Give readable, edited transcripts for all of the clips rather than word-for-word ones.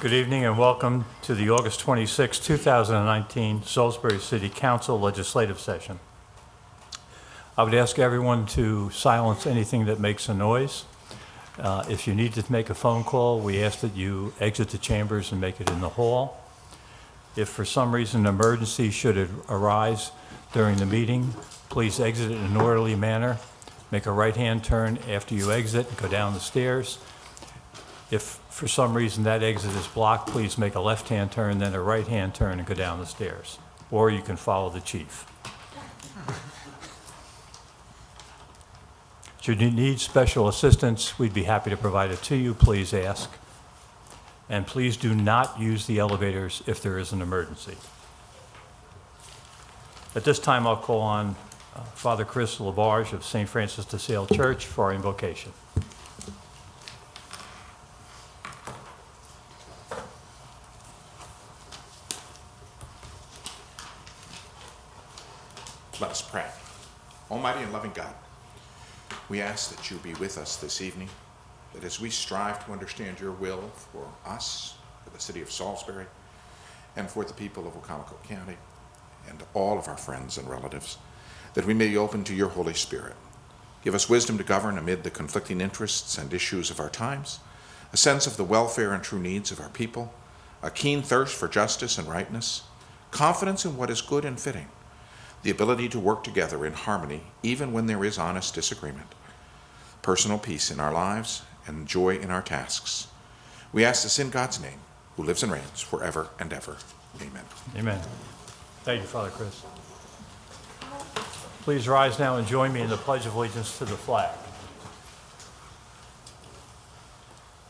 Good evening and welcome to the August 26, 2019 Salisbury City Council Legislative Session. I would ask everyone to silence anything that makes a noise. If you need to make a phone call, we ask that you exit the chambers and make it in the hall. If for some reason an emergency should arise during the meeting, please exit in an orderly manner. Make a right-hand turn after you exit and go down the stairs. If for some reason that exit is blocked, please make a left-hand turn, then a right-hand turn and go down the stairs. Or you can follow the chief. Should you need special assistance, we'd be happy to provide it to you. Please ask. And please do not use the elevators if there is an emergency. At this time, I'll call on Father Chris Labarge of St. Francis de Sales Church for our invocation. Let us pray. Almighty and loving God, we ask that you be with us this evening, that as we strive to understand your will for us, for the city of Salisbury, and for the people of Oconoco County, and all of our friends and relatives, that we may be open to your Holy Spirit. Give us wisdom to govern amid the conflicting interests and issues of our times, a sense of the welfare and true needs of our people, a keen thirst for justice and rightness, confidence in what is good and fitting, the ability to work together in harmony even when there is honest disagreement, personal peace in our lives, and joy in our tasks. We ask this in God's name, who lives and reigns forever and ever. Amen. Amen. Thank you, Father Chris. Please rise now and join me in the Pledge of Allegiance to the flag.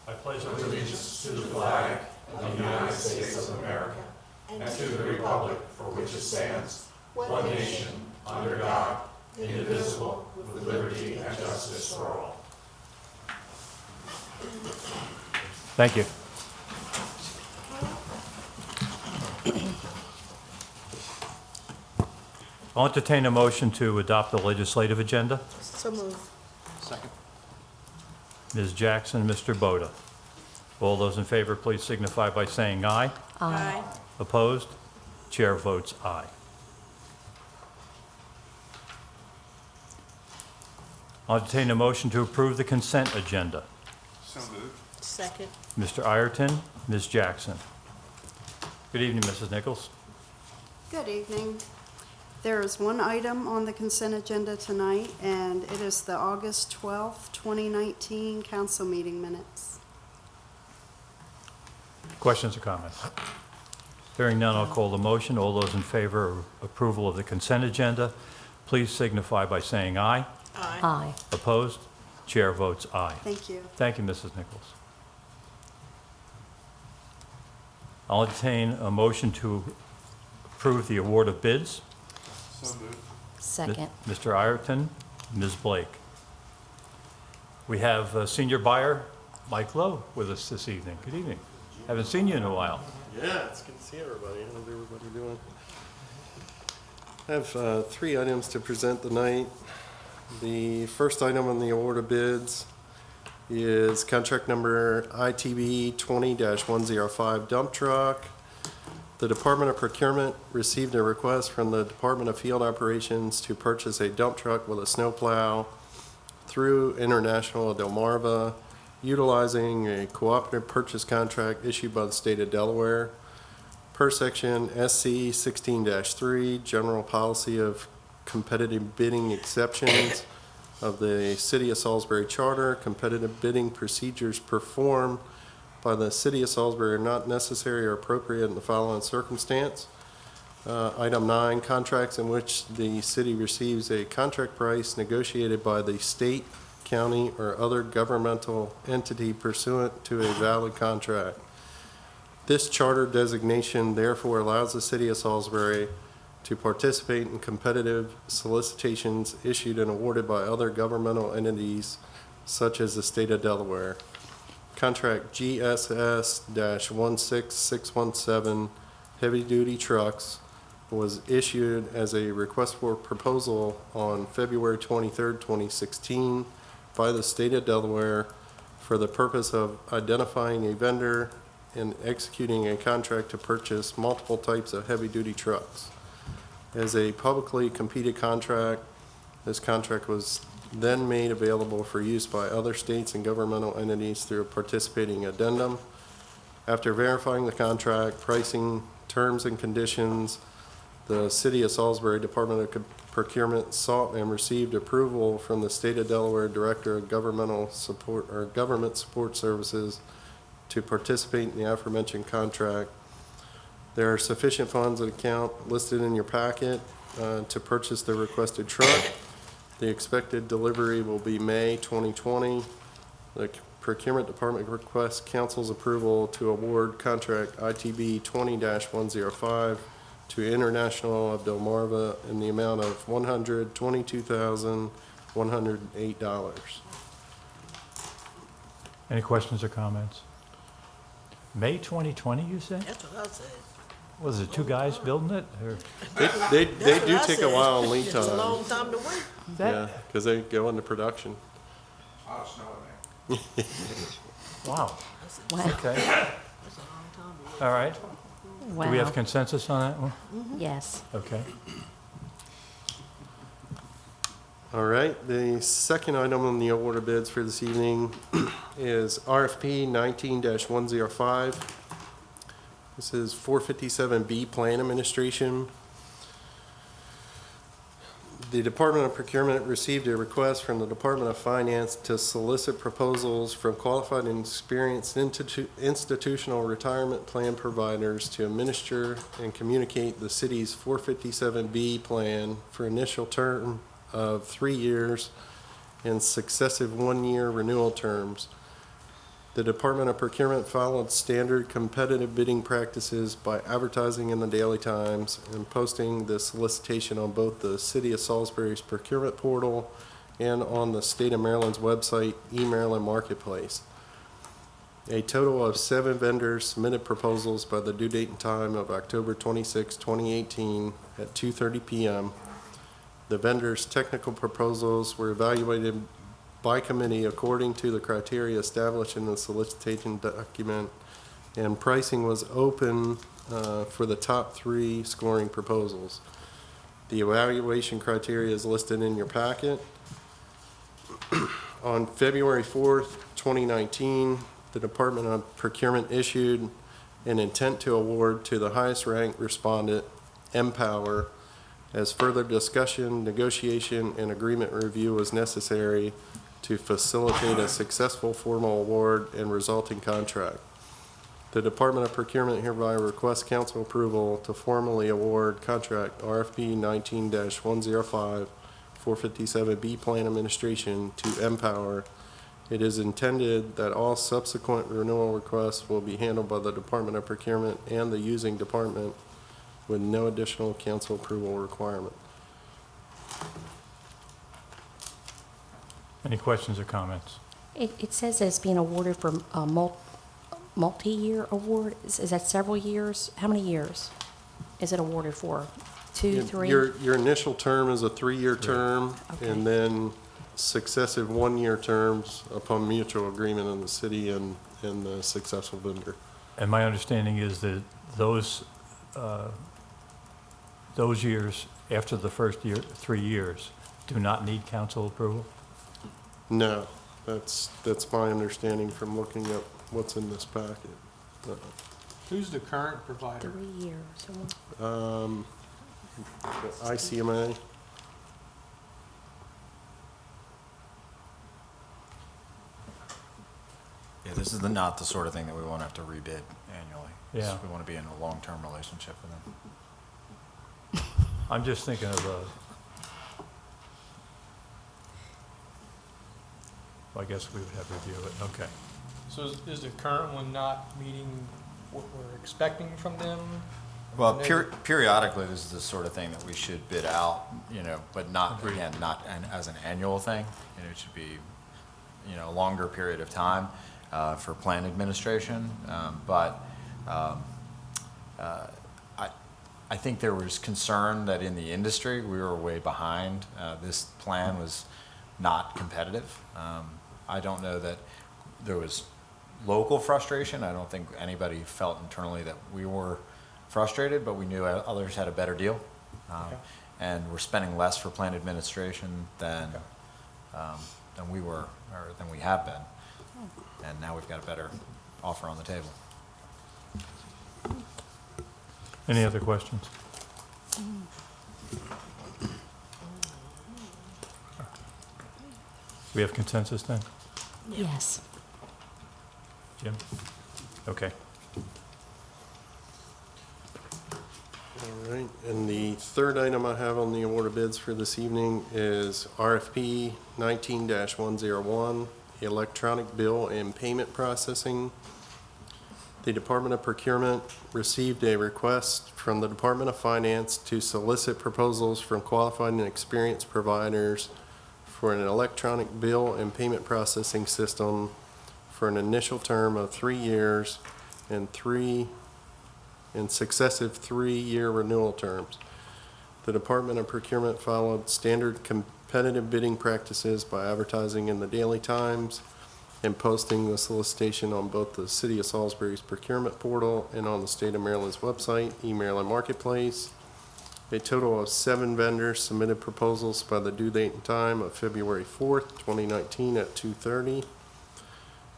I pledge allegiance to the flag of the United States of America and to the republic for which it stands, one nation, under God, indivisible, with liberty and justice for all. Thank you. I'll entertain a motion to adopt the legislative agenda. So moved. Second. Ms. Jackson, Mr. Boda. All those in favor, please signify by saying aye. Aye. Opposed? Chair votes aye. I'll entertain a motion to approve the consent agenda. So moved. Second. Mr. Ireton, Ms. Jackson. Good evening, Mrs. Nichols. Good evening. There is one item on the consent agenda tonight, and it is the August 12th, 2019 council meeting minutes. Questions or comments? Hearing none, I'll call the motion. All those in favor of approval of the consent agenda, please signify by saying aye. Aye. Aye. Opposed? Chair votes aye. Thank you. Thank you, Mrs. Nichols. I'll entertain a motion to approve the award of bids. So moved. Second. Mr. Ireton, Ms. Blake. We have senior buyer Mike Lowe with us this evening. Good evening. Haven't seen you in a while. Yeah, it's good to see everybody. How's everybody doing? I have 3 items to present tonight. The first item on the award of bids is contract number ITB 20-105 dump truck. The Department of Procurement received a request from the Department of Field Operations to purchase a dump truck with a snowplow through International Delmarva, utilizing a cooperative purchase contract issued by the state of Delaware. Per section SC 16-3, General Policy of Competitive Bidding Exceptions of the City of Salisbury Charter, competitive bidding procedures performed by the City of Salisbury are not necessary or appropriate in the following circumstance. Item 9, contracts in which the city receives a contract price negotiated by the state, county, or other governmental entity pursuant to a valid contract. This charter designation therefore allows the City of Salisbury to participate in competitive solicitations issued and awarded by other governmental entities such as the state of Delaware. Contract GSS-16617 heavy-duty trucks was issued as a request for proposal on February 23rd, 2016 by the state of Delaware for the purpose of identifying a vendor and executing a contract to purchase multiple types of heavy-duty trucks. As a publicly competed contract, this contract was then made available for use by other states and governmental entities through a participating addendum. After verifying the contract, pricing, terms and conditions, the City of Salisbury Department of Procurement sought and received approval from the State of Delaware Director of Governmental Support or Government Support Services to participate in the aforementioned contract. There are sufficient funds at account listed in your packet to purchase the requested truck. The expected delivery will be May 2020. The Procurement Department requests Council's approval to award contract ITB 20-105 to International of Delmarva in the amount of $122,108. Any questions or comments? May 2020, you said? That's what I said. Was it two guys building it? Or They That's do what I take a said. while in lead It's a time. long time to wait. Yeah, because they go into production. A lot of snow in there. Wow, Wow. okay, That's a long time to wait. all right. Do we have Wow. consensus on that one? Yes. Okay. All right, the second item on the award of bids for this evening is RFP 19-105. This is 457B Plan Administration. The Department of Procurement received a request from the Department of Finance to solicit proposals from qualified and experienced institutional retirement plan providers to administer and communicate the city's 457B plan for initial term of 3 years and successive one-year renewal terms. The Department of Procurement followed standard competitive bidding practices by advertising in the Daily Times and posting the solicitation on both the City of Salisbury's procurement portal and on the State of Maryland's website, eMaryland Marketplace. A total of 7 vendors submitted proposals by the due date and time of October 26, 2018 at 2:30 p.m. The vendors' technical proposals were evaluated by committee according to the criteria established in the solicitation document, and pricing was open for the top 3 scoring proposals. The evaluation criteria is listed in your packet. On February 4th, 2019, the Department of Procurement issued an intent to award to the highest ranked respondent, Empower, as further discussion, negotiation, and agreement review was necessary to facilitate a successful formal award and resulting contract. The Department of Procurement hereby requests council approval to formally award contract RFP 19-105 457B Plan Administration to Empower. It is intended that all subsequent renewal requests will be handled by the Department of Procurement and the using department with no additional council approval requirement. Any questions or comments? It says that it's being awarded for a multi-year award. Is that several years? How many years is it awarded for? 2, 3? Your initial term is a 3-year term, Okay. and then successive 1-year terms upon mutual agreement in the city and the successful vendor. And my understanding is that those years after the first year, 3 years, do not need council approval? No, that's my understanding from looking at what's in this packet. Who's the current provider? 3 years. ICMA. Yeah, this is not the sort of thing that we want to have to rebid annually. Yeah. We want to be in a long-term relationship with them. I'm just thinking of I guess we would have to review it, okay. So is the current one not meeting what we're expecting from them? Well, And then- periodically, this is the sort of thing that we should bid out, but not, again, not as an annual thing. It should be, a longer period of time for plan administration. I think there was concern that in the industry, we were way behind. This plan was not competitive. I don't know that there was, local frustration. I don't think anybody felt internally that we were frustrated, but we knew others had a better deal. And we're spending less for plan administration than we were, or than we have been. And now we've got a better offer on the table. Any other questions? We have consensus then? Yes. Jim? Okay. All right, and the third item I have on the award of bids for this evening is RFP 19-101, electronic bill and payment processing. The Department of Procurement received a request from the Department of Finance to solicit proposals from qualified and experienced providers for an electronic bill and payment processing system for an initial term of 3 years and successive 3-year renewal terms. The Department of Procurement followed standard competitive bidding practices by advertising in the Daily Times and posting the solicitation on both the City of Salisbury's procurement portal and on the State of Maryland's website, eMaryland Marketplace. A total of 7 vendors submitted proposals by the due date and time of February 4th, 2019 at 2:30.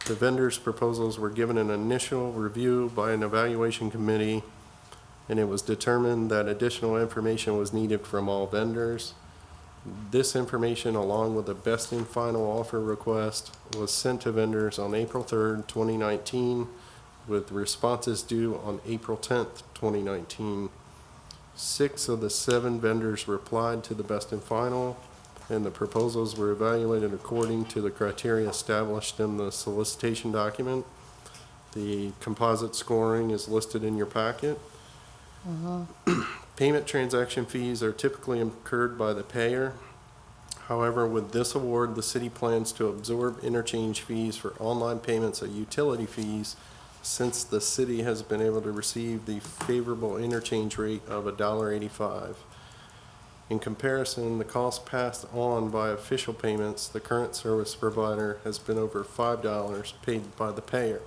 The vendors' proposals were given an initial review by an evaluation committee, and it was determined that additional information was needed from all vendors. This information, along with the best and final offer request, was sent to vendors on April 3rd, 2019, with responses due on April 10th, 2019. 6 of the 7 vendors replied to the best and final, and the proposals were evaluated according to the criteria established in the solicitation document. The composite scoring is listed in your packet. Payment transaction fees are typically incurred by the payer. However, with this award, the city plans to absorb interchange fees for online payments and utility fees, since the city has been able to receive the favorable interchange rate of $1.85. In comparison, the cost passed on by official payments, the current service provider has been over $5 paid by the payer.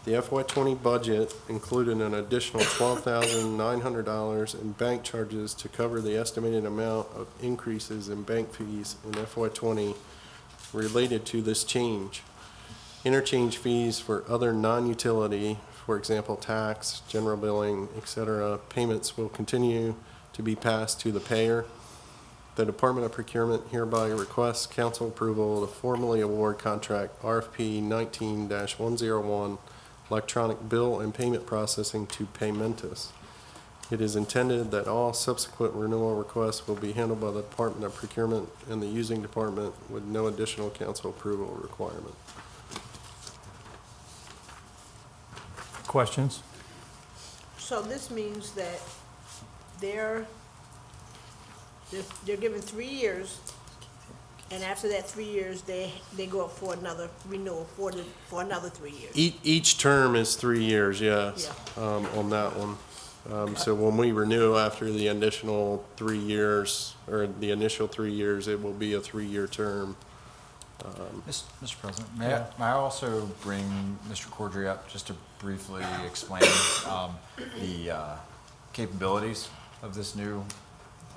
The FY20 budget included an additional $12,900 in bank charges to cover the estimated amount of increases in bank fees in FY20 related to this change. Interchange fees for other non-utility, for example, tax, general billing, etc., payments will continue to be passed to the payer. The Department of Procurement hereby requests council approval to formally award contract RFP 19-101 electronic bill and payment processing to Paymentus. It is intended that all subsequent renewal requests will be handled by the Department of Procurement and the using department with no additional council approval requirement. Questions? So this means that they're given 3 years, and after that 3 years, they go up for another renewal for another 3 years. Each term is 3 years, yes, on that one. So when we renew after the additional 3 years, or the initial 3 years, it will be a 3-year term. Mr. President, may I also bring Mr. Cordry up just to briefly explain the capabilities of this new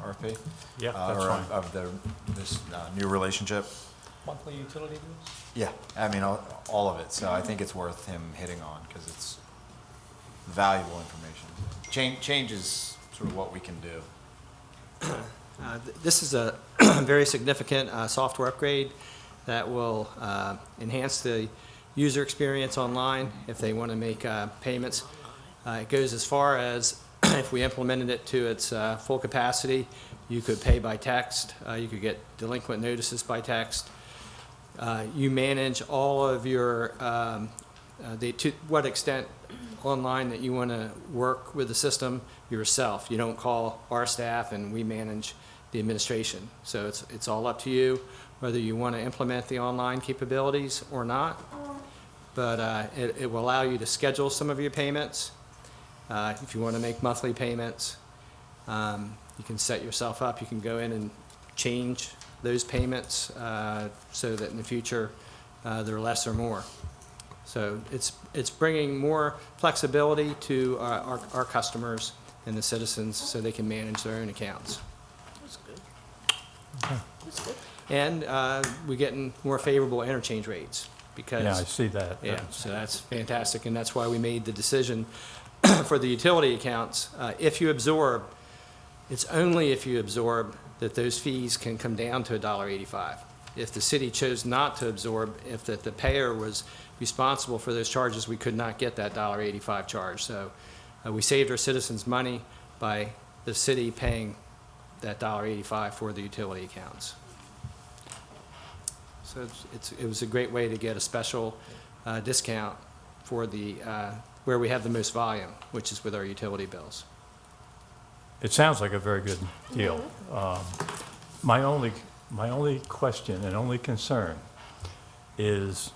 RFP? Yeah, that's or fine. of this new relationship? Monthly utility bills? Yeah, I mean, all of it. So I think it's worth him hitting on because it's valuable information. Change is sort of what we can do. This is a very significant software upgrade that will enhance the user experience online if they want to make payments. It goes as far as if we implemented it to its full capacity, you could pay by text, you could get delinquent notices by text. You manage all of your, to what extent online that you want to work with the system yourself. You don't call our staff and we manage the administration. So it's all up to you whether you want to implement the online capabilities or not. But it will allow you to schedule some of your payments. If you want to make monthly payments, you can set yourself up. You can go in and change those payments so that in the future they're less or more. So it's bringing more flexibility to our customers and the citizens so they can manage their own accounts. That's good. That's good. And we're getting more favorable interchange rates because. Yeah, I see that. Yeah, so that's fantastic, and that's why we made the decision for the utility accounts. If you absorb, it's only if you absorb that those fees can come down to $1.85. If the city chose not to absorb, if the payer was responsible for those charges, we could not get that $1.85 charge. So we saved our citizens money by the city paying that $1.85 for the utility accounts. So it was a great way to get a special discount for the, where we have the most volume, which is with our utility bills. It sounds like a very good deal. My only question and only concern is,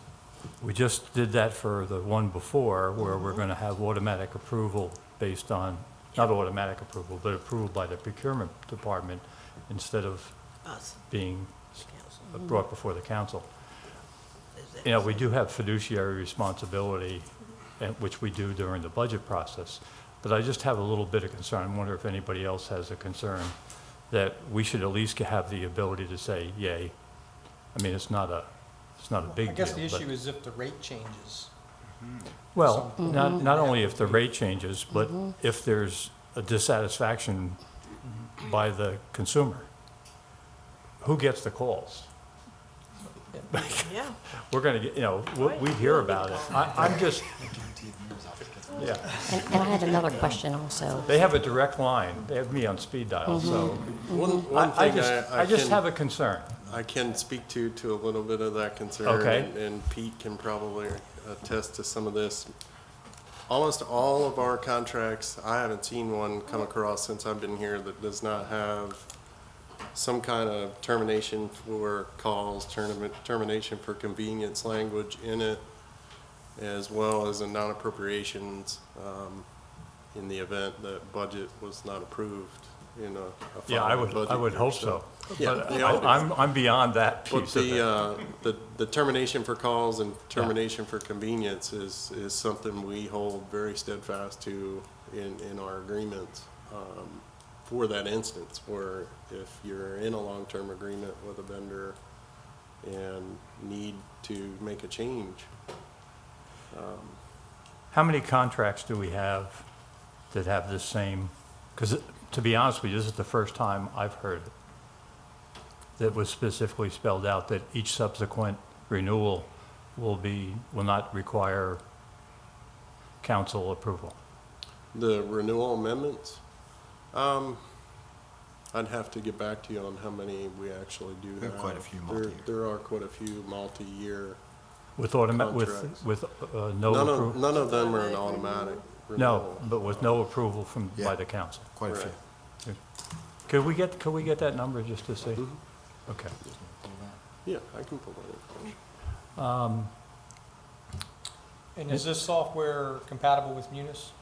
we just did that for the one before, where we're going to have automatic approval based on, not automatic approval, but approval by the procurement department instead of Us, being council. brought before the council. Is that- You know, we do have fiduciary responsibility, which we do during the budget process, but I just have a little bit of concern. I wonder if anybody else has a concern that we should at least have the ability to say yay. I mean, it's not a big deal. I guess the but- issue is if the rate changes. Well, not only if the rate changes, but if there's a dissatisfaction by the consumer. Who gets the calls? Yeah. We're going to get, we hear about it. I'm just, yeah. And I had another question also. They have a direct line. They have me on speed dial, so One I thing just can- have a concern. I can speak to a little bit of that concern. Okay. And Pete can probably attest to some of this. Almost all of our contracts, I haven't seen one come across since I've been here that does not have some kind of termination for calls, termination for convenience language in it, as well as a non-appropriations in the event that budget was not approved in a Yeah, following budget I would year. hope so. Yeah, But they all do. I'm beyond that But piece of it. the termination for calls and termination for convenience is something we hold very steadfast to in our agreements, for that instance, where if you're in a long-term agreement with a vendor and need to make a change. How many contracts do we have that have this same, because to be honest with you, this is the first time I've heard it, that was specifically spelled out that each subsequent renewal will not require council approval. The renewal amendments, I'd have to get back to you on how many we actually do We have have. quite a few There- multi-year. There are quite a few multi-year. With Contracts. no None approval? of, none of them are an automatic No, renewal. but with no approval by Yeah. the council. Quite a Right. few. Could we get that number just to see? Mhm. Okay. Yeah, I can pull that information. And is this software compatible with Munis?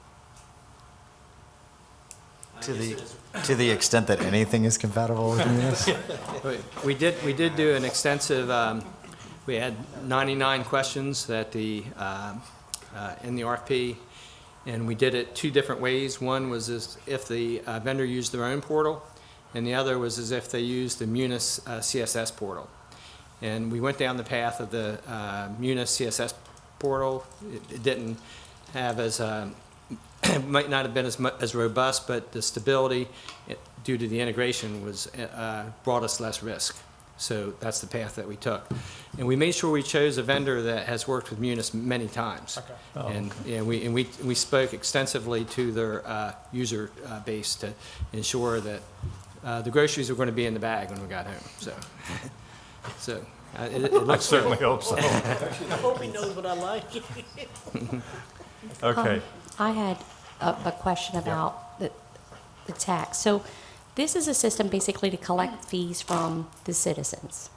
To the extent that anything is compatible with Munis. We did do an extensive, we had 99 questions that in the RFP, and we did it two different ways. One was as if the vendor used their own portal, and the other was as if they used the Munis CSS portal. And we went down the path of the Munis CSS portal. It didn't have as, it might not have been as robust, but the stability due to the integration was, brought us less risk. So that's the path that we took. And we made sure we chose a vendor that has worked with Munis many times. Okay. Oh, And we spoke extensively to their user base to ensure that the groceries were going to be in the bag when we got home. So it I looks certainly hope so. I hope he knows what I like. Okay. I had a question about the tax. So this is a system basically to collect fees from the citizens.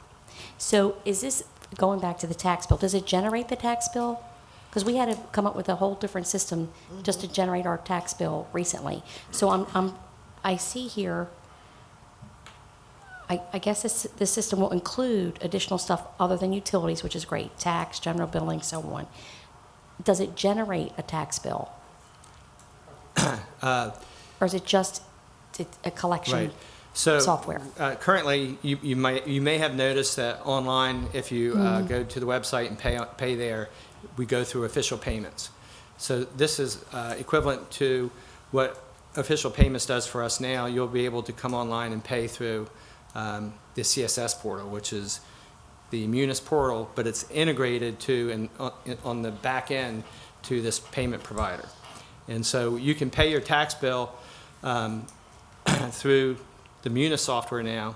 So is this, going back to the tax bill, does it generate the tax bill? Because we had to come up with a whole different system just to generate our tax bill recently. So I see here, I guess this system will include additional stuff other than utilities, which is great, tax, general billing, so on. does it generate a tax bill? Or is it just a collection Right. So software? currently, you may have noticed that online, if you go to the website and pay there, we go through official payments. So this is equivalent to what official payments does for us now. You'll be able to come online and pay through the CSS portal, which is the Munis portal, but it's integrated to and on the back end to this payment provider. And so you can pay your tax bill through the Munis software now,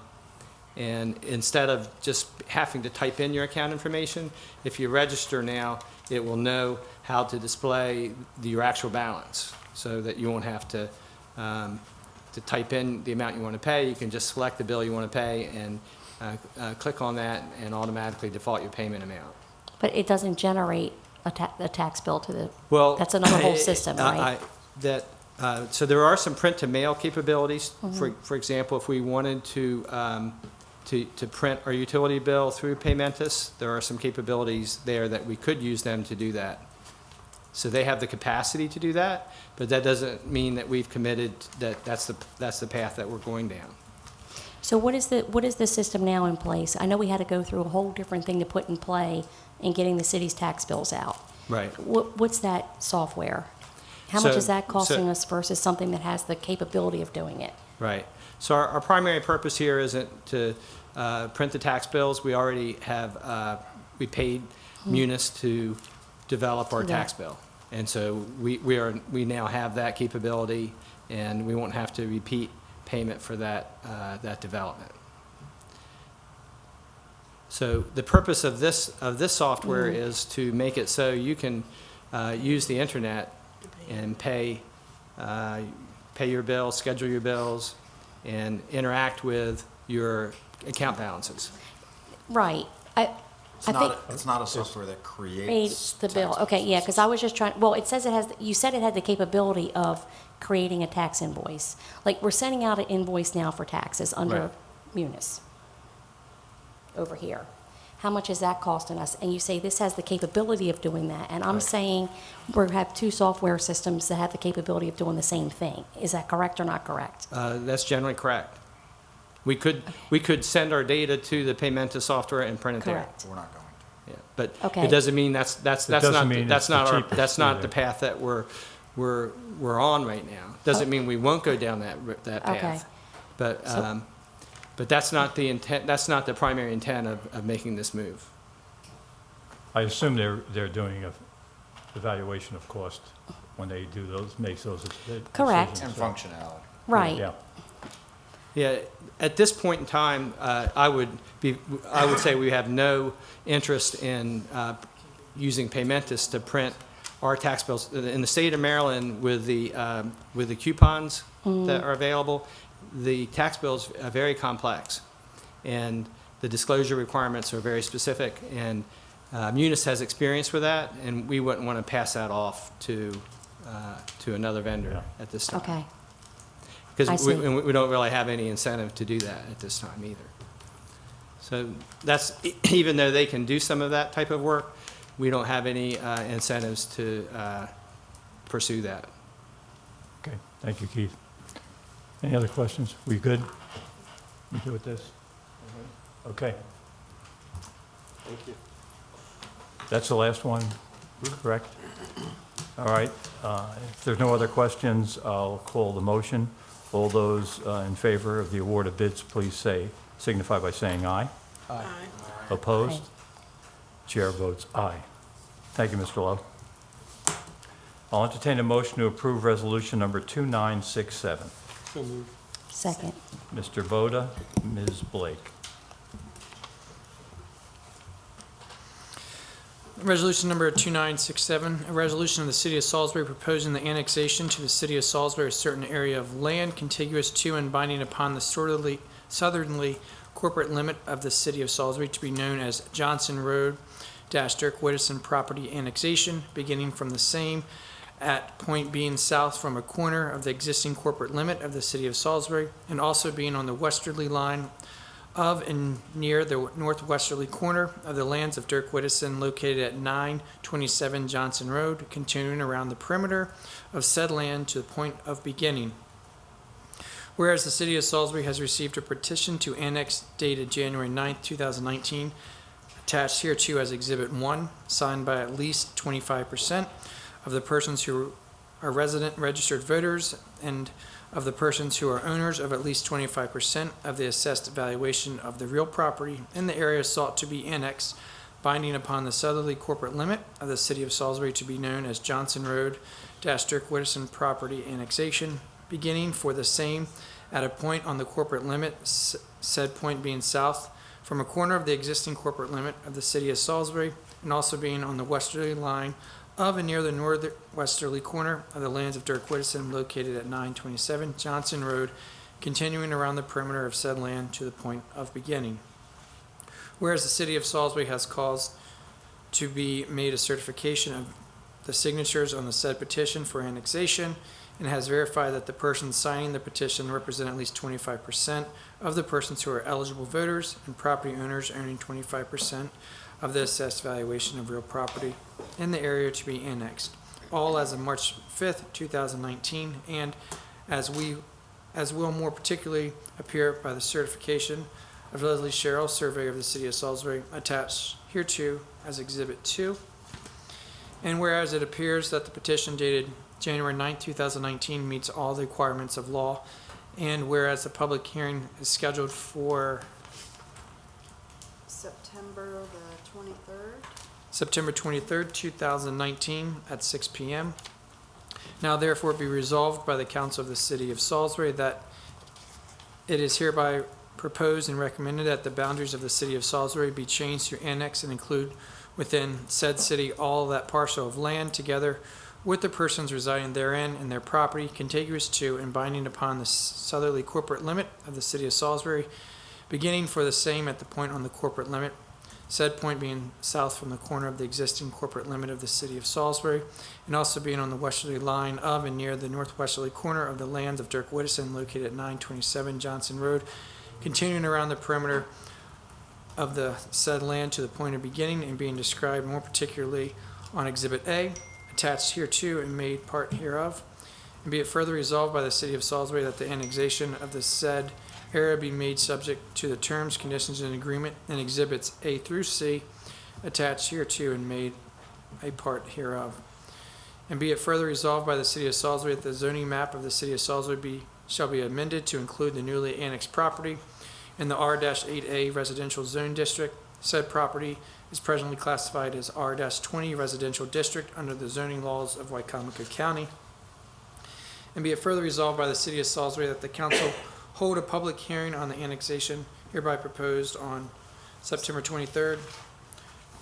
and instead of just having to type in your account information, if you register now, it will know how to display your actual balance, so that you won't have to type in the amount you want to pay. You can just select the bill you want to pay and click on that and automatically default your payment amount. But it doesn't generate a tax bill to the, Well, that's another whole system, right? So there are some print to mail capabilities. For example, if we wanted to print our utility bill through Paymentus, there are some capabilities there that we could use them to do that. So they have the capacity to do that, but that doesn't mean that we've committed that that's the path that we're going down. So what is the system now in place? I know we had to go through a whole different thing to put in play in getting the city's tax bills out. Right. What's that software? How much So- is that costing so- us versus something that has the capability of doing it? Right. So our primary purpose here isn't to print the tax bills. We already have, we paid Munis to develop our Yeah. tax bill. And so we now have that capability, and we won't have to repeat payment for that development. So the purpose of this software is to make it so you can use the internet and pay your bills, schedule your bills, and interact with your account balances. Right. It's I think not, it's not a software that creates creates the bill. tax Okay, yeah, invoices. because I was just trying, well, it says it has, you said it had the capability of creating a tax invoice. Like, we're sending out an invoice now for taxes under Right. Munis over here. How much is that costing us? And you say this has the capability of doing that. And I'm Right. saying we have two software systems that have the capability of doing the same thing. Is that correct or not correct? That's generally correct. We could send our data to the Paymentus software and print it there. Correct. We're not going to. Yeah, but Okay. it doesn't mean that's doesn't not mean that's it's not the our cheapest that's not the either. path that we're on right now. Doesn't mean we won't go down that path. Okay. But that's not the intent. That's not the primary intent of making this move. I assume they're doing a evaluation of cost when they do those, make those decisions. Correct. And so- functionality. Right. Yeah. Yeah, at this point in time, I would say we have no interest in using Paymentus to print our tax bills in the state of Maryland with the coupons that are available. The tax bills are very complex, and the disclosure requirements are very specific. And Munis has experience with that, and we wouldn't want to pass that off to another vendor Yeah. at this time. Okay. I Because see. we don't really have any incentive to do that at this time either. So that's, even though they can do some of that type of work, we don't have any incentives to pursue that. Okay, thank you, Keith. Any other questions? We good? We good with this? Okay, Thank you. that's the last one, correct? All right, if there's no other questions, I'll call the motion. All those in favor of the award of bids, please signify by saying aye. Aye. Opposed? Aye. Chair votes aye. Thank you, Mr. Lowe. I'll entertain a motion to approve resolution number 2967. So moved. Second. Mr. Boda, Ms. Blake. Resolution number 2967, a resolution of the City of Salisbury proposing the annexation to the City of Salisbury of certain area of land contiguous to and binding upon the southerly corporate limit of the City of Salisbury to be known as Johnson Road - Dirk Whittison Property Annexation, beginning from the same at point being south from a corner of the existing corporate limit of the City of Salisbury, and also being on the westerly line of and near the northwesterly corner of the lands of Dirk Whittison located at 927 Johnson Road, continuing around the perimeter of said land to the point of beginning. Whereas the city of Salisbury has received a petition to annex dated January 9th, 2019, attached hereto as Exhibit 1, signed by at least 25% of the persons who are resident registered voters and of the persons who are owners of at least 25% of the assessed valuation of the real property in the area sought to be annexed, binding upon the southerly corporate limit of the city of Salisbury to be known as Johnson Road - Dirk Whittison Property Annexation, beginning for the same at a point on the corporate limit, said point being south from a corner of the existing corporate limit of the city of Salisbury, and also being on the westerly line of and near the northwesterly corner of the lands of Dirk Whittison located at 927 Johnson Road, continuing around the perimeter of said land to the point of beginning. Whereas the city of Salisbury has caused to be made a certification of the signatures on the said petition for annexation and has verified that the persons signing the petition represent at least 25% of the persons who are eligible voters and property owners owning 25% of the assessed valuation of real property in the area to be annexed, all as of March 5th, 2019, and as will more particularly appear by the certification of Leslie Sherrill, surveyor of the city of Salisbury, attached hereto as Exhibit 2. And whereas it appears that the petition dated January 9th, 2019 meets all the requirements of law, and whereas the public hearing is scheduled for September the 23rd. September 23rd, 2019 at 6 p.m. Now therefore be resolved by the council of the city of Salisbury that it is hereby proposed and recommended that the boundaries of the city of Salisbury be changed to annex and include within said city all that parcel of land together with the persons residing therein and their property contiguous to and binding upon the southerly corporate limit of the city of Salisbury, beginning for the same at the point on the corporate limit, said point being south from the corner of the existing corporate limit of the city of Salisbury, and also being on the westerly line of and near the northwesterly corner of the lands of Dirk Whittison located at 927 Johnson Road, continuing around the perimeter of the said land to the point of beginning and being described more particularly on Exhibit A, attached hereto and made part hereof. And be it further resolved by the city of Salisbury that the annexation of the said area be made subject to the terms, conditions, and agreement in Exhibits A through C, attached hereto and made a part hereof. And be it further resolved by the city of Salisbury that the zoning map of the city of Salisbury shall be amended to include the newly annexed property in the R-8A residential zone district. Said property is presently classified as R-20 residential district under the zoning laws of Wycomico County. And be it further resolved by the city of Salisbury that the council hold a public hearing on the annexation hereby proposed on September 23rd,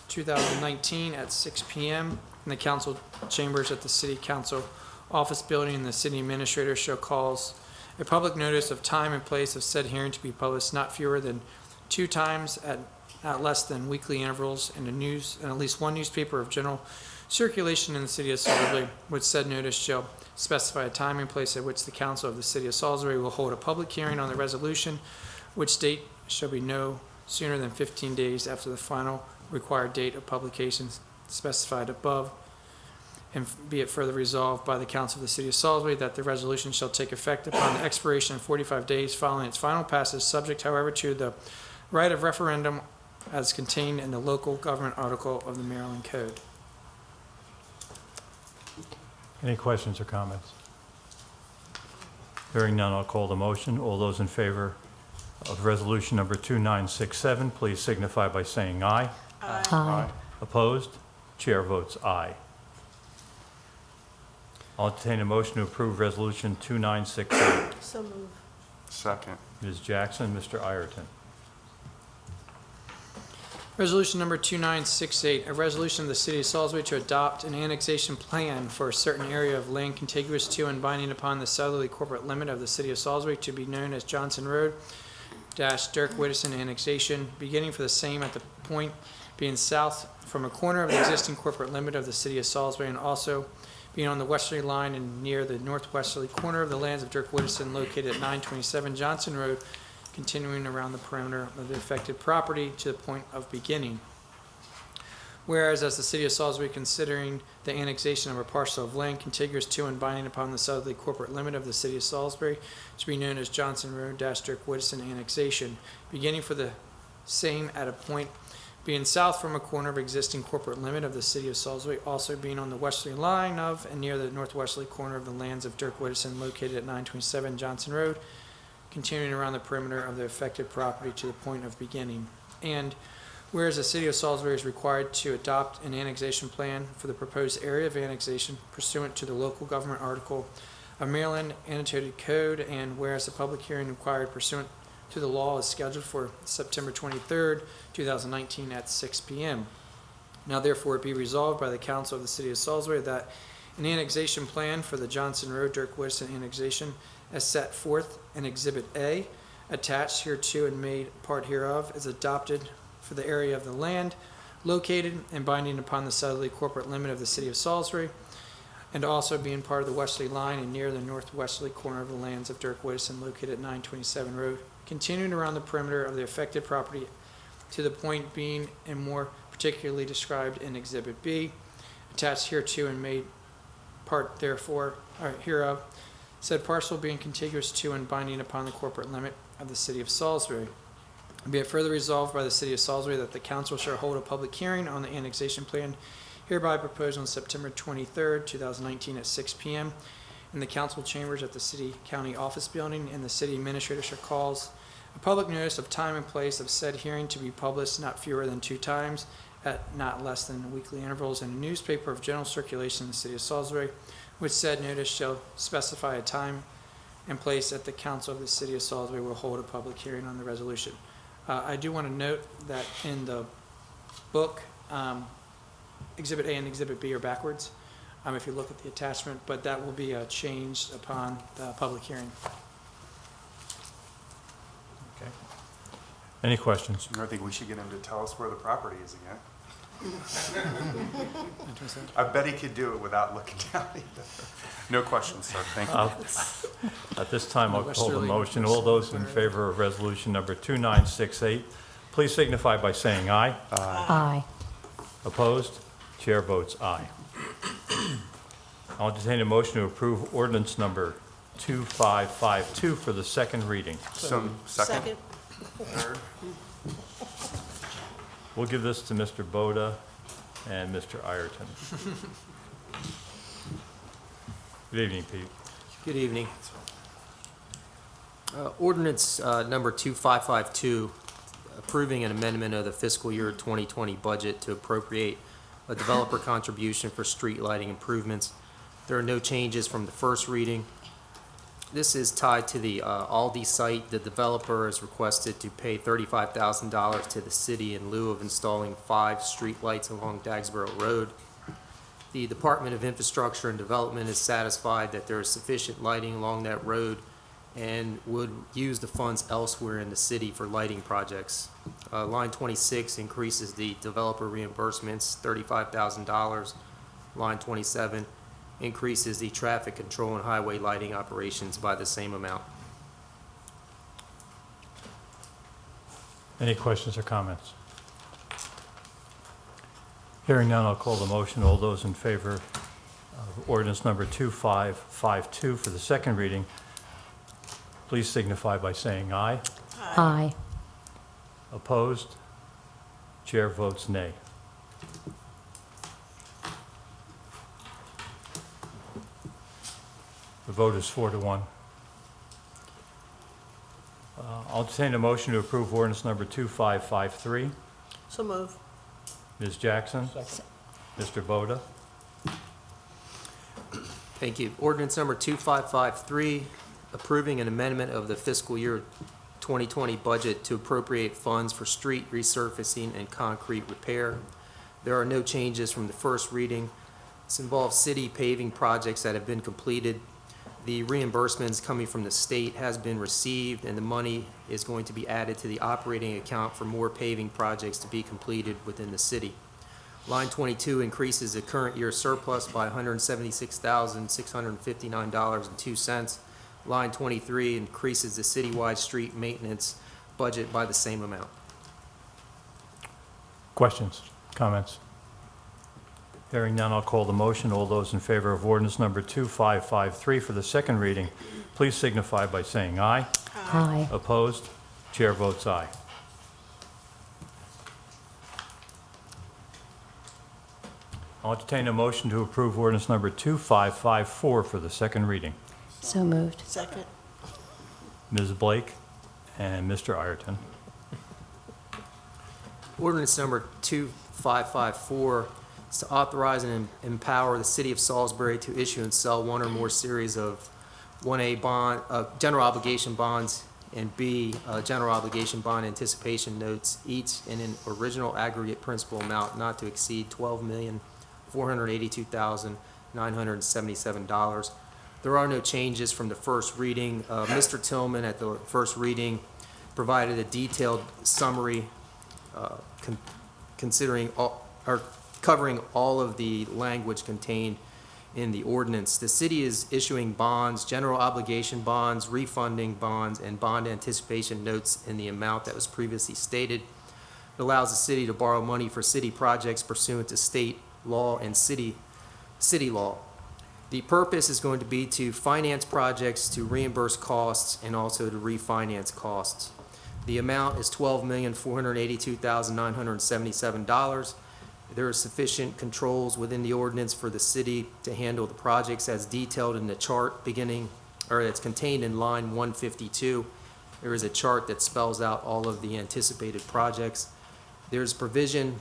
2019 at 6 p.m. in the council chambers at the city council office building, and the city administrator shall cause a public notice of time and place of said hearing to be published not fewer than 2 times at less than weekly intervals in the news and at least one newspaper of general circulation in the city of Salisbury, which said notice shall specify a time and place at which the council of the city of Salisbury will hold a public hearing on the resolution, which date shall be no sooner than 15 days after the final required date of publication specified above. And be it further resolved by the council of the city of Salisbury that the resolution shall take effect upon the expiration of 45 days following its final passage, subject however to the right of referendum as contained in the local government article of the Maryland Code. Any questions or comments? Hearing none, I'll call the motion. All those in favor of resolution number 2967, please signify by saying aye. Aye. Opposed? Chair votes aye. I'll entertain a motion to approve resolution 2968. So move. Second. Ms. Jackson, Mr. Ireton. Resolution number 2968, a resolution of the city of Salisbury to adopt an annexation plan for a certain area of land contiguous to and binding upon the southerly corporate limit of the city of Salisbury to be known as Johnson Road - Dirk Whittison annexation, beginning for the same at the point being south from a corner of the existing corporate limit of the city of Salisbury, and also being on the westerly line and near the northwesterly corner of the lands of Dirk Whittison located at 927 Johnson Road, continuing around the perimeter of the affected property to the point of beginning. Whereas as the city of Salisbury considering the annexation of a parcel of land contiguous to and binding upon the southerly corporate limit of the city of Salisbury to be known as Johnson Road - Dirk Woodson annexation, beginning for the same at a point being south from a corner of existing corporate limit of the city of Salisbury, also being on the westerly line of and near the northwesterly corner of the lands of Dirk Woodson located at 927 Johnson Road, continuing around the perimeter of the affected property to the point of beginning. And whereas the city of Salisbury is required to adopt an annexation plan for the proposed area of annexation pursuant to the local government article of Maryland Annotated Code, and whereas the public hearing required pursuant to the law is scheduled for September 23rd, 2019 at 6 p.m. Now therefore it be resolved by the council of the city of Salisbury that an annexation plan for the Johnson Road Dirk Woodson annexation as set forth in Exhibit A, attached hereto and made part hereof, is adopted for the area of the land located and binding upon the southerly corporate limit of the city of Salisbury, and also being part of the westerly line and near the northwesterly corner of the lands of Dirk Woodson located at 927 Road, continuing around the perimeter of the affected property to the point being and more particularly described in Exhibit B, attached hereto and made part therefore or hereof, said parcel being contiguous to and binding upon the corporate limit of the city of Salisbury. Be it further resolved by the city of Salisbury that the council shall hold a public hearing on the annexation plan hereby proposed on September 23rd, 2019 at 6 p.m. in the council chambers at the City County Office Building, and the city administrator shall cause a public notice of time and place of said hearing to be published not fewer than 2 times at not less than weekly intervals in a newspaper of general circulation in the city of Salisbury, which said notice shall specify a time and place at the council of the city of Salisbury will hold a public hearing on the resolution. I do want to note that in the book, Exhibit A and Exhibit B are backwards, if you look at the attachment, but that will be changed upon the public hearing. Okay. Any questions? I think we should get him to tell us where the property is again. I bet he could do it without looking down either. No questions, sir. Thank you. At this time, I'll call the motion. All those in favor of resolution number 2968, please signify by saying aye. Aye. Opposed? Chair votes aye. I'll entertain a motion to approve ordinance number 2552 for the second reading. So, second? Third? We'll give this to Mr. Boda and Mr. Ireton. Good evening, Pete. Good evening. Ordinance number 2552, approving an amendment of the fiscal year 2020 budget to appropriate a developer contribution for street lighting improvements. There are no changes from the first reading. This is tied to the Aldi site. The developer has requested to pay $35,000 to the city in lieu of installing 5 street lights along Dagsboro Road. The Department of Infrastructure and Development is satisfied that there is sufficient lighting along that road and would use the funds elsewhere in the city for lighting projects. Line 26 increases the developer reimbursements, $35,000. Line 27 increases the traffic control and highway lighting operations by the same amount. Any questions or comments? Hearing none, I'll call the motion. All those in favor of ordinance number 2552 for the second reading, please signify by saying aye. Aye. Opposed? Chair votes nay. The vote is 4-1. I'll entertain a motion to approve ordinance number 2553. So move. Ms. Jackson? Mr. Boda? Thank you. Ordinance number 2553, approving an amendment of the fiscal year 2020 budget to appropriate funds for street resurfacing and concrete repair. There are no changes from the first reading. This involves city paving projects that have been completed. The reimbursements coming from the state has been received, and the money is going to be added to the operating account for more paving projects to be completed within the city. Line 22 increases the current year surplus by $176,659.02. Line 23 increases the citywide street maintenance budget by the same amount. Questions, comments? Hearing none, I'll call the motion. All those in favor of ordinance number 2553 for the second reading, please signify by saying aye. Aye. Opposed? Chair votes aye. I'll entertain a motion to approve ordinance number 2554 for the second reading. So moved. Second. Ms. Blake and Mr. Ireton. Ordinance number 2554 is to authorize and empower the city of Salisbury to issue and sell one or more series of 1A bond, general obligation bonds, and B, general obligation bond anticipation notes, each in an original aggregate principal amount not to exceed $12,482,977. There are no changes from the first reading. Mr. Tillman at the first reading provided a detailed summary considering all, or covering all of the language contained in the ordinance. The city is issuing bonds, general obligation bonds, refunding bonds, and bond anticipation notes in the amount that was previously stated. It allows the city to borrow money for city projects pursuant to state law and city law. The purpose is going to be to finance projects, to reimburse costs, and also to refinance costs. The amount is $12,482,977. There are sufficient controls within the ordinance for the city to handle the projects as detailed in the chart that's contained in line 152. There is a chart that spells out all of the anticipated projects. There's provision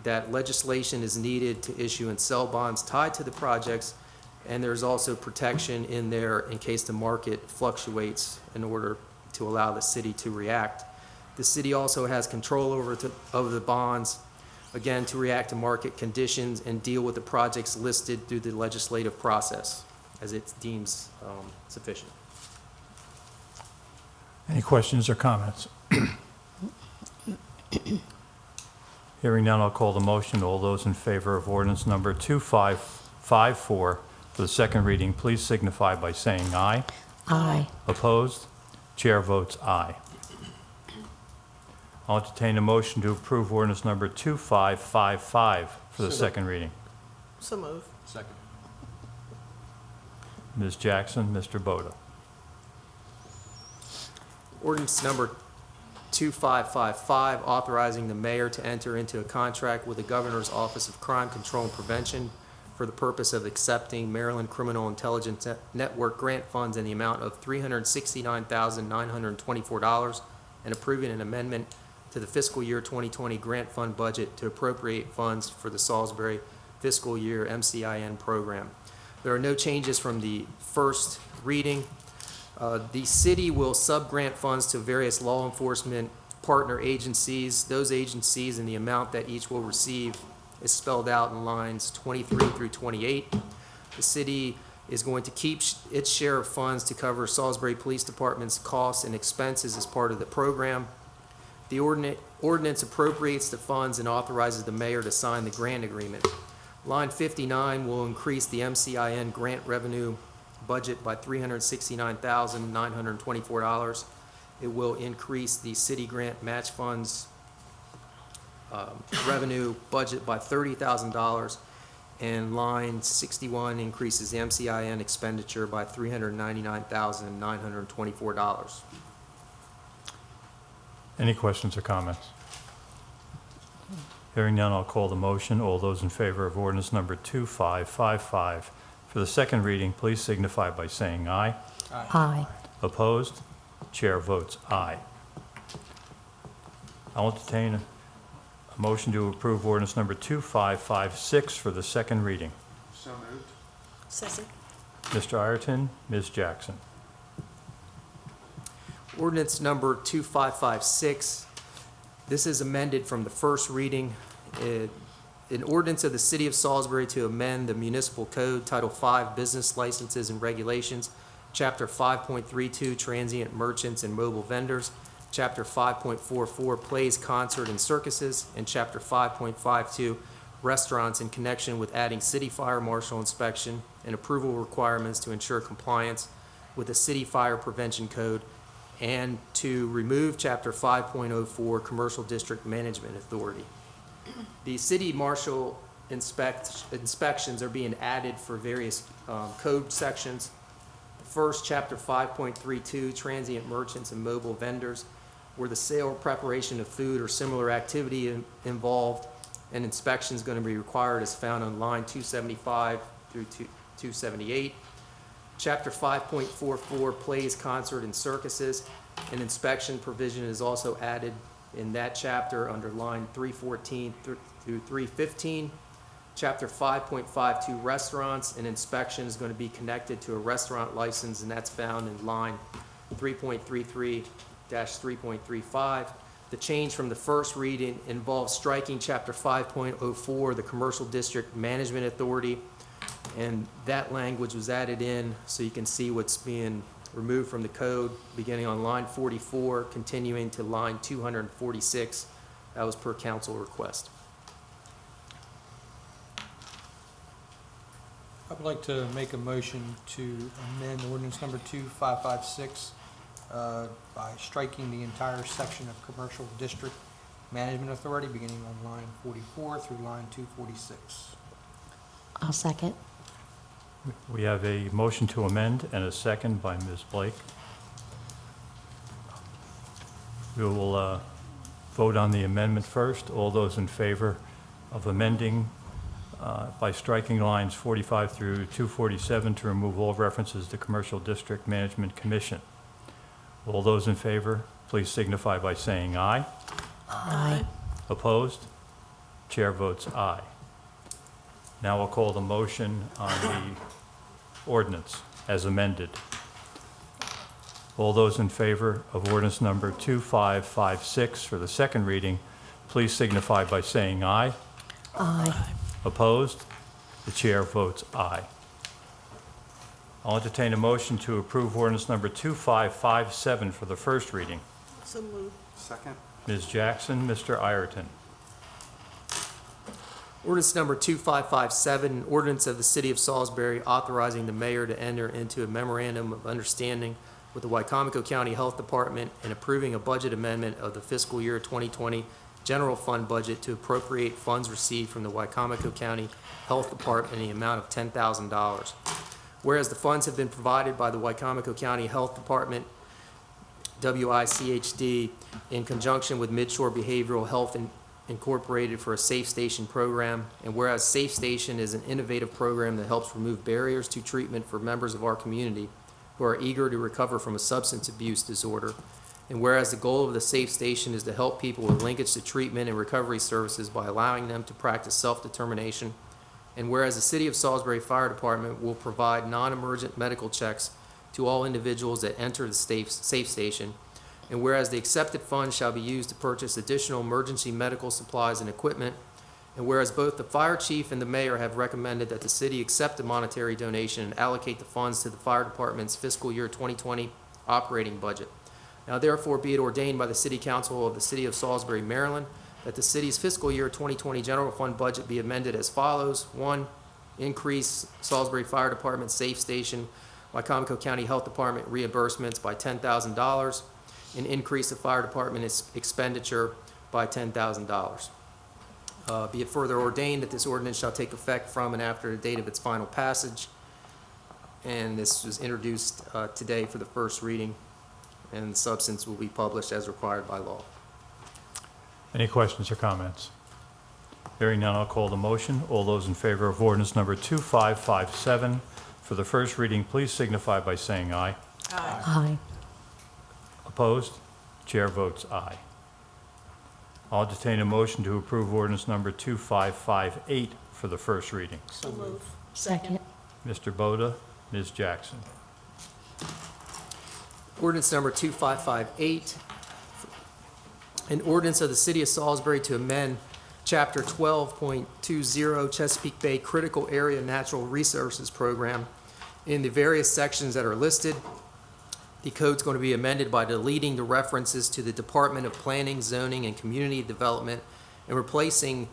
that legislation is needed to issue and sell bonds tied to the projects, and there's also protection in there in case the market fluctuates in order to allow the city to react. The city also has control over the bonds, again, to react to market conditions and deal with the projects listed through the legislative process as it deems sufficient. Any questions or comments? Hearing none, I'll call the motion. All those in favor of ordinance number 2554 for the second reading, please signify by saying aye. Aye. Opposed? Chair votes aye. I'll entertain a motion to approve ordinance number 2555 for the second reading. So move. Second. Ms. Jackson, Mr. Boda. Ordinance number 2555, authorizing the mayor to enter into a contract with the Governor's Office of Crime Control and Prevention for the purpose of accepting Maryland Criminal Intelligence Network grant funds in the amount of $369,924 and approving an amendment to the fiscal year 2020 grant fund budget to appropriate funds for the Salisbury fiscal year MCIN program. There are no changes from the first reading. The city will sub-grant funds to various law enforcement partner agencies. Those agencies and the amount that each will receive is spelled out in lines 23 through 28. The city is going to keep its share of funds to cover Salisbury Police Department's costs and expenses as part of the program. The ordinance appropriates the funds and authorizes the mayor to sign the grant agreement. Line 59 will increase the MCIN grant revenue budget by $369,924. It will increase the city grant match funds revenue budget by $30,000. And line 61 increases the MCIN expenditure by $399,924. Any questions or comments? Hearing none, I'll call the motion. All those in favor of ordinance number 2555 for the second reading, please signify by saying aye. Aye. Opposed? Chair votes aye. I'll entertain a motion to approve ordinance number 2556 for the second reading. So moved. Second. Mr. Ireton, Ms. Jackson. Ordinance number 2556. This is amended from the first reading. An ordinance of the City of Salisbury to amend the Municipal Code, Title V, Business Licenses and Regulations, Chapter 5.32, Transient Merchants and Mobile Vendors, Chapter 5.44, Plays, Concert, and Circuses, and Chapter 5.52, Restaurants in connection with adding city fire marshal inspection and approval requirements to ensure compliance with the City Fire Prevention Code and to remove Chapter 5.04 Commercial District Management Authority. The city marshal inspections are being added for various code sections. First, Chapter 5.32, Transient Merchants and Mobile Vendors, where the sale or preparation of food or similar activity involved, and inspection is going to be required as found on line 275 through 278. Chapter 5.44, Plays, Concert, and Circuses, an inspection provision is also added in that chapter under line 314 through 315. Chapter 5.52, Restaurants, an inspection is going to be connected to a restaurant license, and that's found in line 3.33-3.35. The change from the first reading involves striking Chapter 5.04, the Commercial District Management Authority, and that language was added in so you can see what's being removed from the code, beginning on line 44, continuing to line 246. That was per council request. I would like to make a motion to amend ordinance number 2556 by striking the entire section of Commercial District Management Authority, beginning on line 44 through line 246. I'll second. We have a motion to amend and a second by Ms. Blake. We will vote on the amendment first. All those in favor of amending by striking lines 45 through 247 to remove all references to Commercial District Management Commission. All those in favor, please signify by saying aye. Aye. Opposed? Chair votes aye. Now we'll call the motion on the ordinance as amended. All those in favor of ordinance number 2556 for the second reading, please signify by saying aye. Aye. Opposed? The chair votes aye. I'll entertain a motion to approve ordinance number 2557 for the first reading. So moved. Second? Ms. Jackson, Mr. Ireton. Ordinance number 2557, an ordinance of the City of Salisbury authorizing the mayor to enter into a memorandum of understanding with the Wycomico County Health Department and approving a budget amendment of the fiscal year 2020 general fund budget to appropriate funds received from the Wycomico County Health Department in the amount of $10,000. Whereas the funds have been provided by the Wycomico County Health Department, WICHD, in conjunction with Midshore Behavioral Health Incorporated for a Safe Station program, and whereas Safe Station is an innovative program that helps remove barriers to treatment for members of our community who are eager to recover from a substance abuse disorder, and whereas the goal of the Safe Station is to help people with linkage to treatment and recovery services by allowing them to practice self-determination, and whereas the City of Salisbury Fire Department will provide non-emergent medical checks to all individuals that enter the Safe Station, and whereas the accepted funds shall be used to purchase additional emergency medical supplies and equipment, and whereas both the fire chief and the mayor have recommended that the city accept a monetary donation and allocate the funds to the fire department's fiscal year 2020 operating budget. Now therefore be it ordained by the City Council of the City of Salisbury, Maryland, that the city's fiscal year 2020 general fund budget be amended as follows. 1, increase Salisbury Fire Department Safe Station, Wycomico County Health Department reimbursements by $10,000, and increase the fire department expenditure by $10,000. Be it further ordained that this ordinance shall take effect from and after the date of its final passage. And this was introduced today for the first reading, and the substance will be published as required by law. Any questions or comments? Hearing none, I'll call the motion. All those in favor of ordinance number 2557 for the first reading, please signify by saying aye. Aye. Opposed? Chair votes aye. I'll entertain a motion to approve ordinance number 2558 for the first reading. So moved. Second. Mr. Boda, Ms. Jackson. Ordinance number 2558, an ordinance of the City of Salisbury to amend Chapter 12.20 Chesapeake Bay Critical Area Natural Resources Program in the various sections that are listed. The code's going to be amended by deleting the references to the Department of Planning, Zoning, and Community Development and replacing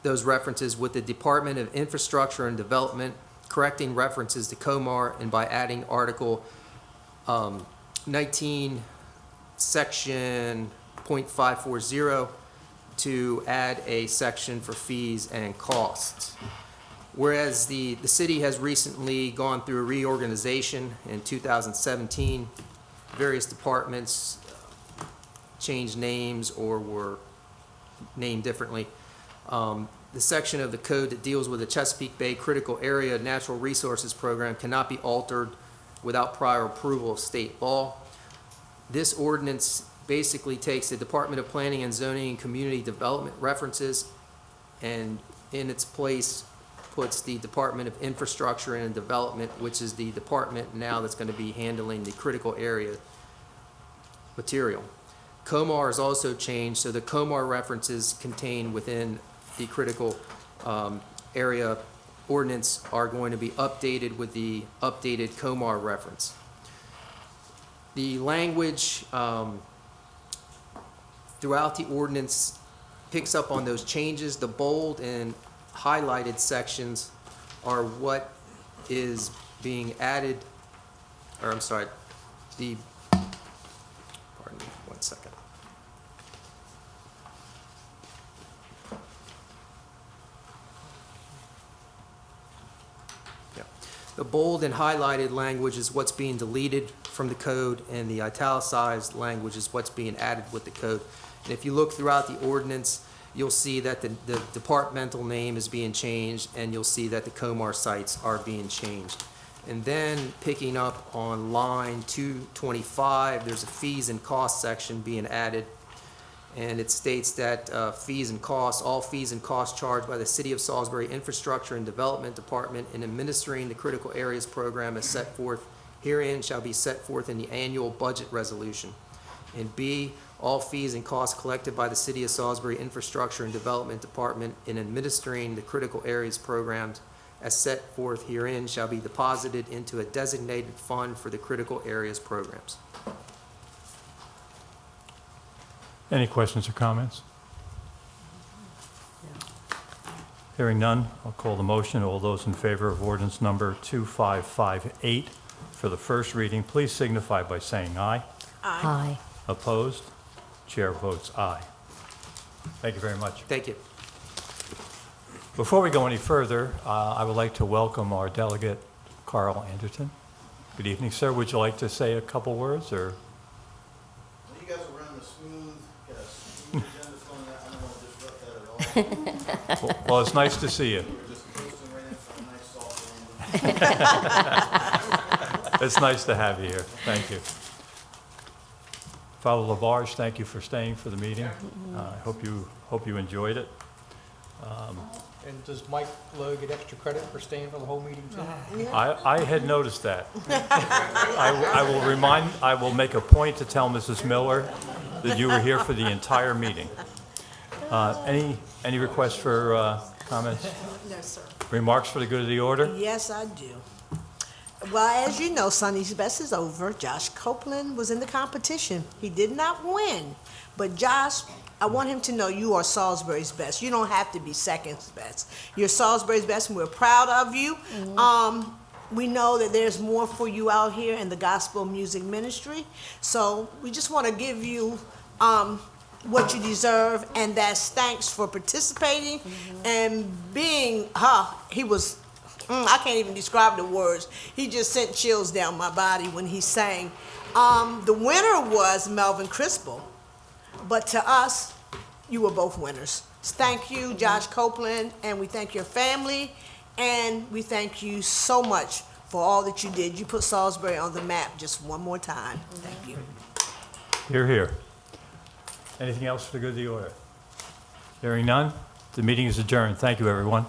those references with the Department of Infrastructure and Development, correcting references to COMAR, and by adding Article 19, section .540, to add a section for fees and costs. Whereas the city has recently gone through a reorganization in 2017, various departments changed names or were named differently. The section of the code that deals with the Chesapeake Bay Critical Area Natural Resources Program cannot be altered without prior approval of state law. This ordinance basically takes the Department of Planning and Zoning and Community Development references and in its place puts the Department of Infrastructure and Development, which is the department now that's going to be handling the critical area material. COMAR is also changed, so the COMAR references contained within the critical area ordinance are going to be updated with the updated COMAR reference. The language throughout the ordinance picks up on those changes. The bold and highlighted sections are what is being added, or I'm sorry, pardon me, 1 second. The bold and highlighted language is what's being deleted from the code, and the italicized language is what's being added with the code. And if you look throughout the ordinance, you'll see that the departmental name is being changed, and you'll see that the COMAR sites are being changed. And then picking up on line 225, there's a fees and costs section being added. And it states that fees and costs, all fees and costs charged by the City of Salisbury Infrastructure and Development Department in administering the Critical Areas Program as set forth herein shall be set forth in the annual budget resolution. And B, all fees and costs collected by the City of Salisbury Infrastructure and Development Department in administering the Critical Areas Programs as set forth herein shall be deposited into a designated fund for the Critical Areas Programs. Any questions or comments? Hearing none, I'll call the motion. All those in favor of ordinance number 2558 for the first reading, please signify by saying aye. Aye. Opposed? Chair votes aye. Thank you very much. Thank you. Before we go any further, I would like to welcome our delegate, Carl Anderton. Good evening, sir. Would you like to say a couple words, or? You guys will run the smooth agenda flowing out. I don't want to disrupt that at all. Well, it's nice to see you. We're just coasting right in for a nice soft landing. It's nice to have you here. Thank you. Father Lavarge, thank you for staying for the meeting. I hope you enjoyed it. And does Mike Lowe get extra credit for staying for the whole meeting too? I had noticed that. I will make a point to tell Mrs. Miller that you were here for the entire meeting. Any requests for comments? No, sir. Remarks for the good of the order? Yes, I do. Well, as you know, Sonny's Best is over. Josh Copeland was in the competition. He did not win. But Josh, I want him to know you are Salisbury's best. You don't have to be second's best. You're Salisbury's best, and we're proud of you. We know that there's more for you out here in the gospel music ministry. So we just want to give you what you deserve, and that's thanks for participating and being, he was, I can't even describe the words. He just sent chills down my body when he sang. The winner was Melvin Crispell, but to us, you were both winners. Thank you, Josh Copeland, and we thank your family, and we thank you so much for all that you did. You put Salisbury on the map just one more time. Thank you. Hear, hear. Anything else for the good of the order? Hearing none, the meeting is adjourned. Thank you, everyone.